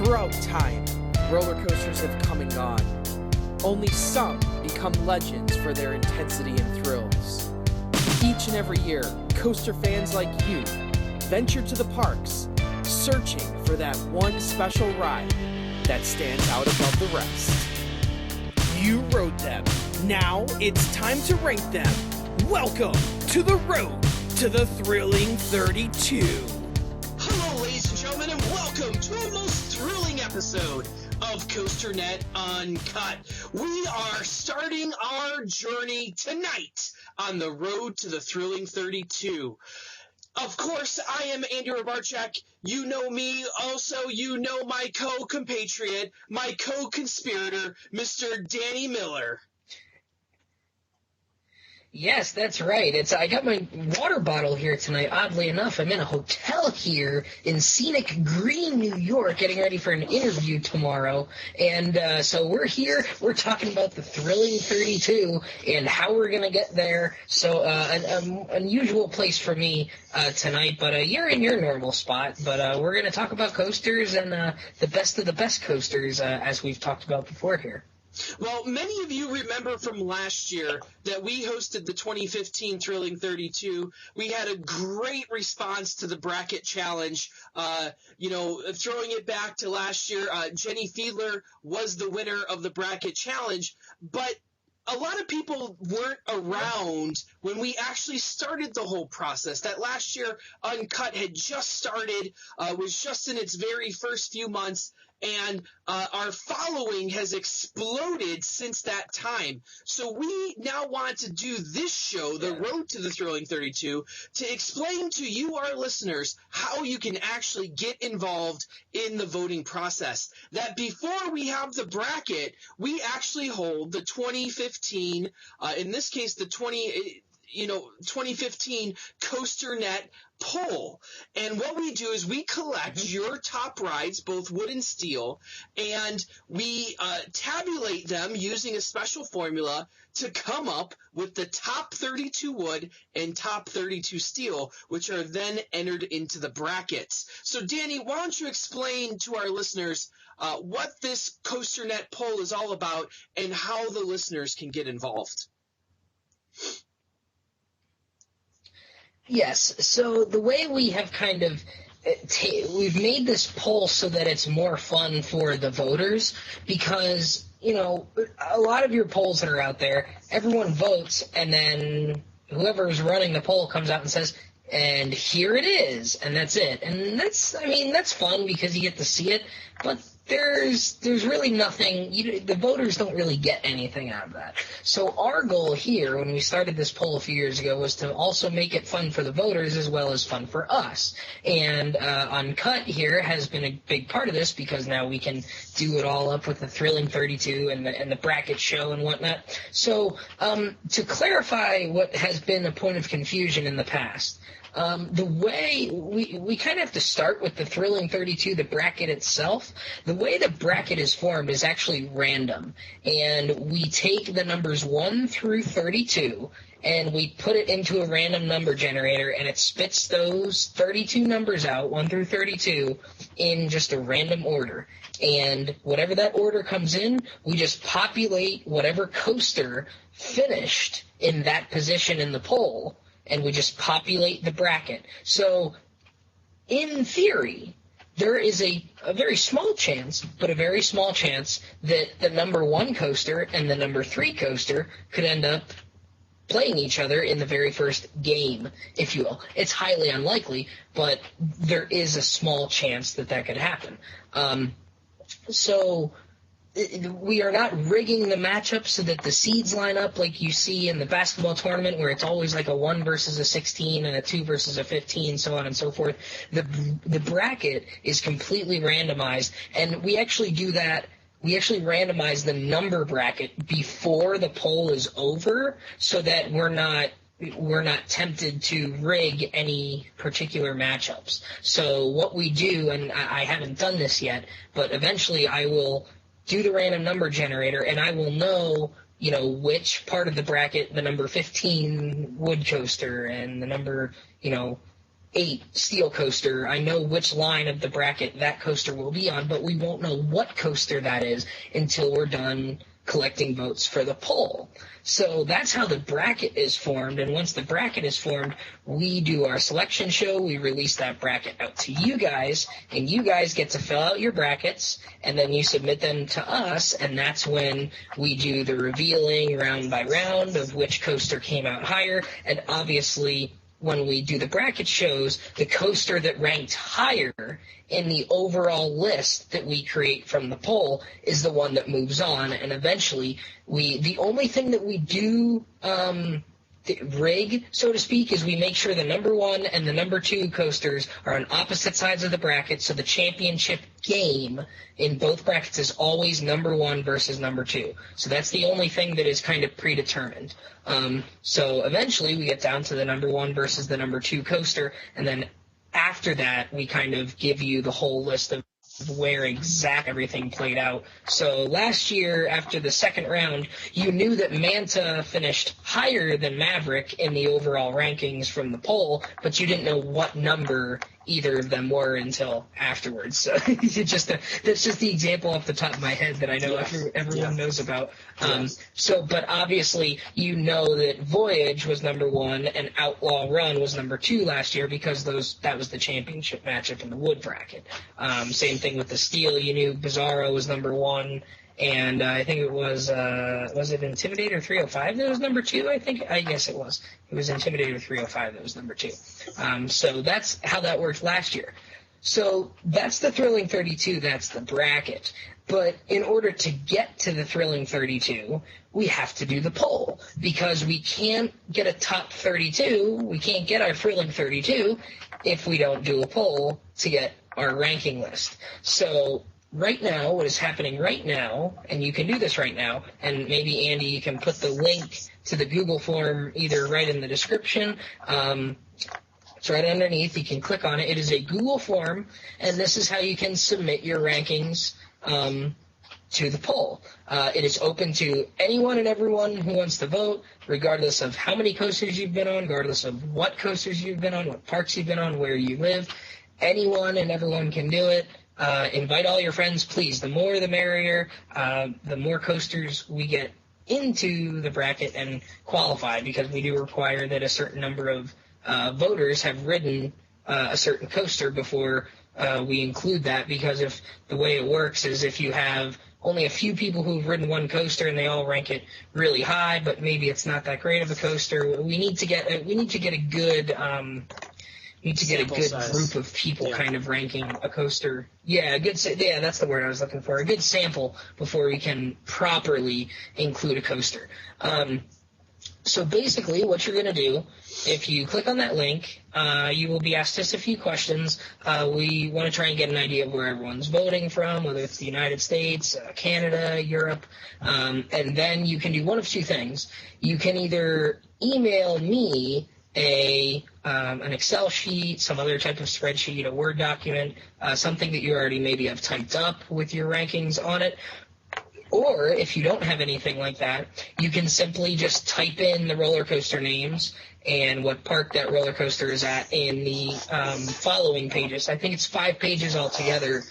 Throughout time, roller coasters have come and gone. Only some become legends for their intensity and thrills. Each and every year, coaster fans like you venture to the parks, searching for that one special ride that stands out above the rest. You rode them. Now it's time to rank them. Welcome to the road to the thrilling 32. Hello, ladies and gentlemen, and welcome to a most thrilling episode of COASTER-net Uncut. We are starting our journey tonight on the road to the thrilling 32. Of course, I am Andrew Rabarchak. You know me. Also, you know my co-compatriot, my co-conspirator, Mr. Danny Miller. Yes, that's right. I got my water bottle here tonight. Oddly enough, I'm in a hotel here in scenic Green, New York, getting ready for an interview tomorrow. And so we're here. We're talking about the thrilling 32 and how we're going to get there. So an unusual place for me tonight, but you're in your normal spot. But we're going to talk about coasters and the best of the best coasters, as we've talked about before here. Well, many of you remember from last year that we hosted the 2015 Thrilling 32. We had a great response to the bracket challenge. Throwing it back to last year, Jenny Fiedler was the winner of the bracket challenge, but a lot of people weren't around when we actually started the whole process. That last year, Uncut had just started, was just in its very first few months, and our following has exploded since that time. So we now want to do this show, The Road to the Thrilling 32, to explain to you, our listeners, how you can actually get involved in the voting process. That before we have the bracket, we actually hold the 2015, in this case, the 2015 COASTER-net poll. And what we do is we collect your top rides, both wood and steel, and we tabulate them using a special formula to come up with the top 32 wood and top 32 steel, which are then entered into the brackets. So, Danny, why don't you explain to our listeners what this COASTER-net poll is all about and how the listeners can get involved? Yes, so the way we have kind of we've made this poll so that it's more fun for the voters because, a lot of your polls that are out there, everyone votes and then whoever's running the poll comes out and says, and here it is, and that's it. And that's fun because you get to see it, but there's really nothing, the voters don't really get anything out of that. So our goal here, when we started this poll a few years ago, was to also make it fun for the voters as well as fun for us. And Uncut here has been a big part of this because now we can do it all up with the Thrilling 32 and the bracket show and whatnot. So to clarify what has been a point of confusion in the past, the way we kind of have to start with the Thrilling 32, the bracket itself. The way the bracket is formed is actually random, and we take the numbers 1 through 32 and we put it into a random number generator, and it spits those 32 numbers out, 1 through 32, in just a random order. And whatever that order comes in, we just populate whatever coaster finished in that position in the poll, and we just populate the bracket. So, in theory, there is a very small chance, but a very small chance, that the number 1 coaster and the number 3 coaster could end up playing each other in the very first game, if you will. It's highly unlikely, but there is a small chance that could happen. We are not rigging the matchup so that the seeds line up like you see in the basketball tournament, where it's always like a 1 versus a 16 and a 2 versus a 15, so on and so forth. The bracket is completely randomized, and we actually do that. We actually randomize the number bracket before the poll is over, so that we're not tempted to rig any particular matchups. So what we do, and I haven't done this yet, but eventually I will do the random number generator, and I will know, which part of the bracket the number 15 wood coaster and the number, 8 steel coaster, I know which line of the bracket that coaster will be on, but we won't know what coaster that is until we're done collecting votes for the poll. So that's how the bracket is formed, and once the bracket is formed, we do our selection show, we release that bracket out to you guys, and you guys get to fill out your brackets, and then you submit them to us, and that's when we do the revealing round by round of which coaster came out higher, and obviously when we do the bracket shows, the coaster that ranked higher in the overall list that we create from the poll is the one that moves on, and eventually the only thing that we do rig, so to speak, is we make sure the number 1 and the number 2 coasters are on opposite sides of the bracket, so the championship game in both brackets is always number 1 versus number 2. So that's the only thing that is kind of predetermined. So eventually we get down to the number 1 versus the number 2 coaster, and then after that we kind of give you the whole list of where exactly everything played out. So last year, after the second round, you knew that Manta finished higher than Maverick in the overall rankings from the poll, but you didn't know what number either of them were until afterwards. So that's just the example off the top of my head that I know everyone knows about. But obviously you know that Voyage was number 1 and Outlaw Run was number 2 last year because that was the championship matchup in the wood bracket. Same thing with the steel. You knew Bizarro was number 1. And I think it was it Intimidator 305 that was number 2, I think? I guess it was. It was Intimidator 305 that was number 2. So that's how that worked last year. So that's the Thrilling 32, that's the bracket. But in order to get to the Thrilling 32, we have to do the poll. Because we can't get a top 32, we can't get our Thrilling 32 if we don't do a poll to get our ranking list. So right now, what is happening right now, and you can do this right now, and maybe, Andy, you can put the link to the Google form either right in the description. It's right underneath. You can click on it. It is a Google form, and this is how you can submit your rankings to the poll. It is open to anyone and everyone who wants to vote, regardless of how many coasters you've been on, regardless of what coasters you've been on, what parks you've been on, where you live. Anyone and everyone can do it. Invite all your friends, please. The more the merrier. The more coasters we get into the bracket and qualify, because we do require that a certain number of voters have ridden a certain coaster before we include that, because if the way it works is if you have only a few people who've ridden one coaster and they all rank it really high, but maybe it's not that great of a coaster, we need to get a good group of people kind of ranking a coaster. Yeah, that's the word I was looking for. A good sample before we can properly include a coaster. So basically what you're going to do, if you click on that link, you will be asked us a few questions. We want to try and get an idea of where everyone's voting from, whether it's the United States, Canada, Europe, and then you can do one of two things. You can either email me an Excel sheet, some other type of spreadsheet, a Word document, something that you already maybe have typed up with your rankings on it. Or if you don't have anything like that, you can simply just type in the roller coaster names and what park that roller coaster is at in the following pages. I think it's 5 pages altogether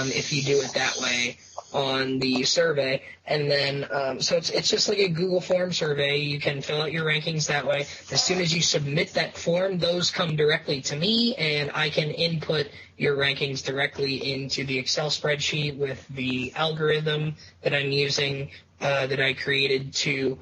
if you do it that way on the survey. And then, so it's just like a Google form survey. You can fill out your rankings that way. As soon as you submit that form, those come directly to me, and I can input your rankings directly into the Excel spreadsheet with the algorithm that I'm using that I created to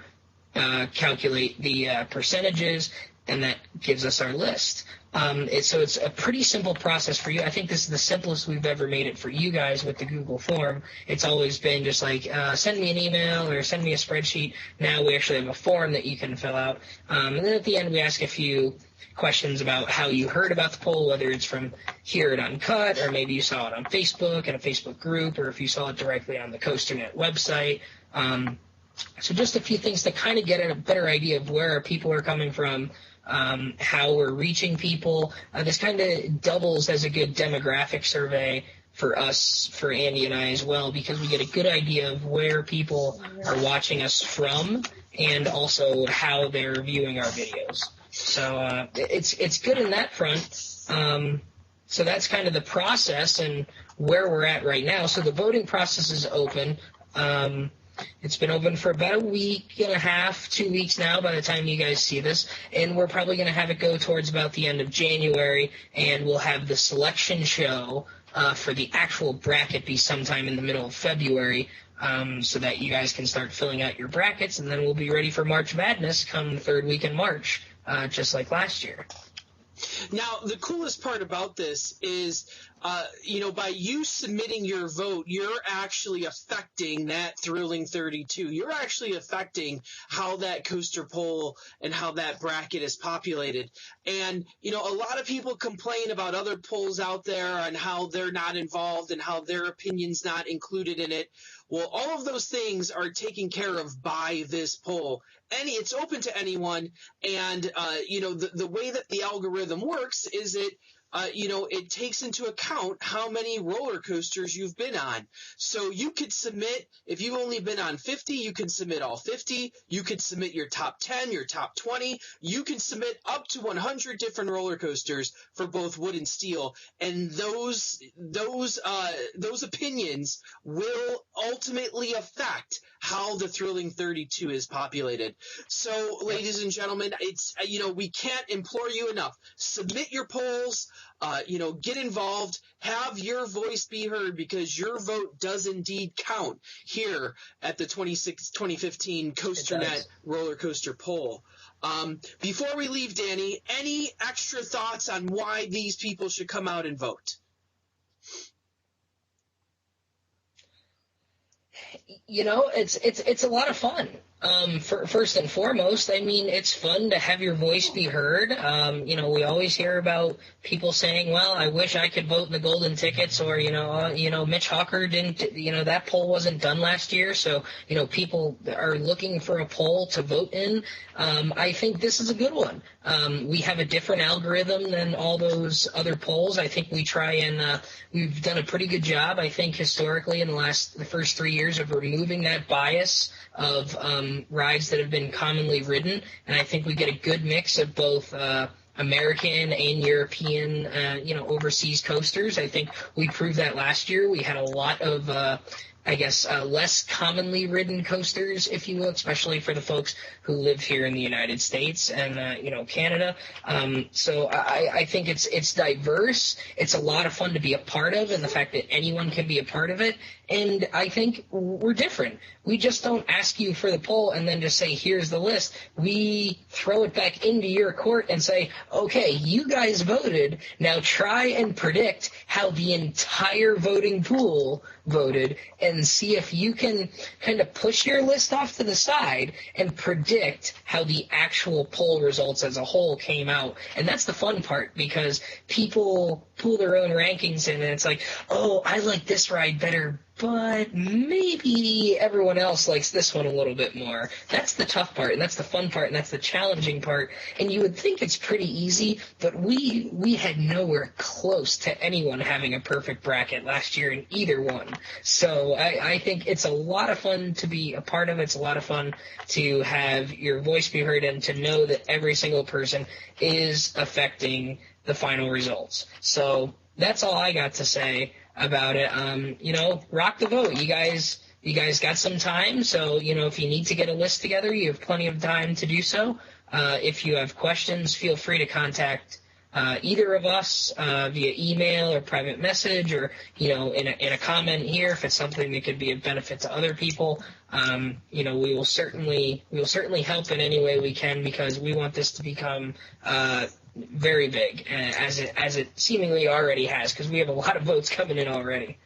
calculate the percentages, and that gives us our list. So it's a pretty simple process for you. I think this is the simplest we've ever made it for you guys with the Google form. It's always been just like, send me an email or send me a spreadsheet. Now we actually have a form that you can fill out. And then at the end we ask a few questions about how you heard about the poll, whether it's from here at Uncut, or maybe you saw it on Facebook in a Facebook group, or if you saw it directly on the COASTER.net website. So just a few things to kind of get a better idea of where people are coming from, how we're reaching people. This kind of doubles as a good demographic survey for us, for Andy and I as well, because we get a good idea of where people are watching us from and also how they're viewing our videos. So it's good in that front. So that's kind of the process and where we're at right now. So the voting process is open. It's been open for about a week and a half, 2 weeks now by the time you guys see this. And we're probably going to have it go towards about the end of January. And we'll have the selection show for the actual bracket be sometime in the middle of February, so that you guys can start filling out your brackets. And then we'll be ready for March Madness come the third week in March, just like last year. Now, the coolest part about this is, by you submitting your vote, you're actually affecting that Thrilling 32. You're actually affecting how that coaster poll and how that bracket is populated. And, a lot of people complain about other polls out there and how they're not involved and how their opinion's not included in it. Well, all of those things are taken care of by this poll. It's open to anyone, and the way that the algorithm works is it takes into account how many roller coasters you've been on. So you could submit, if you've only been on 50, you can submit all 50. You could submit your top 10, your top 20. You can submit up to 100 different roller coasters for both wood and steel. And those opinions will ultimately affect how the Thrilling 32 is populated. So, ladies and gentlemen, it's we can't implore you enough. Submit your polls. Get involved, have your voice be heard, because your vote does indeed count here at the 2015 COASTER-net roller coaster poll. Before we leave, Danny, any extra thoughts on why these people should come out and vote? It's a lot of fun. First and foremost, I mean, it's fun to have your voice be heard. We always hear about people saying, well, I wish I could vote in the golden tickets, or, Mitch Hawker didn't, that poll wasn't done last year. So, people are looking for a poll to vote in. I think this is a good one. We have a different algorithm than all those other polls. I think we try and we've done a pretty good job, I think, historically in the first 3 years of removing that bias of rides that have been commonly ridden. And I think we get a good mix of both American and European, overseas coasters. I think we proved that last year. We had a lot of less commonly ridden coasters, if you will, especially for the folks who live here in the United States and, Canada. So I think it's diverse. It's a lot of fun to be a part of, and the fact that anyone can be a part of it. And I think we're different. We just don't ask you for the poll and then just say, here's the list. We throw it back into your court and say, okay, you guys voted. Now try and predict how the entire voting pool voted and see if you can kind of push your list off to the side and predict how the actual poll results as a whole came out. And that's the fun part, because people pool their own rankings in, and it's like, oh, I like this ride better, but maybe everyone else likes this one a little bit more. That's the tough part, and that's the fun part, and that's the challenging part. And you would think it's pretty easy, but we had nowhere close to anyone having a perfect bracket last year in either one. So I think it's a lot of fun to be a part of. It's a lot of fun to have your voice be heard and to know that every single person is affecting the final results. So that's all I got to say about it. Rock the vote. You guys got some time, so if you need to get a list together, you have plenty of time to do so. If you have questions, feel free to contact either of us via email or private message, or in a comment here if it's something that could be of benefit to other people. We will certainly help in any way we can, because we want this to become very big, as it seemingly already has, because we have a lot of votes coming in already.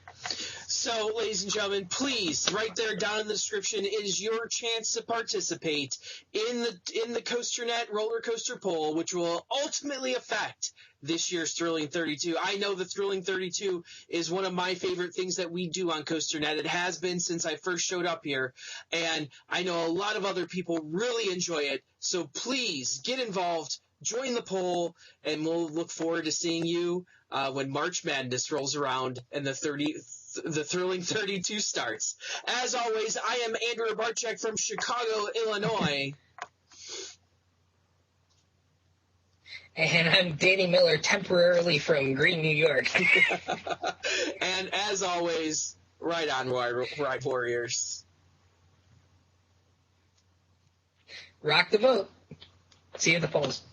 So, ladies and gentlemen, please, right there down in the description is your chance to participate in the COASTER-net roller coaster poll, which will ultimately affect this year's Thrilling 32. I know the Thrilling 32 is one of my favorite things that we do on COASTER-net. It has been since I first showed up here, and I know a lot of other people really enjoy it. So please get involved, join the poll, and we'll look forward to seeing you when March Madness rolls around and the Thrilling 32 starts. As always, I am Andrew Barczyk from Chicago, Illinois. And I'm Danny Miller, temporarily from Green, New York. And as always, right on, Ride Warriors. Rock the vote. See you at the polls.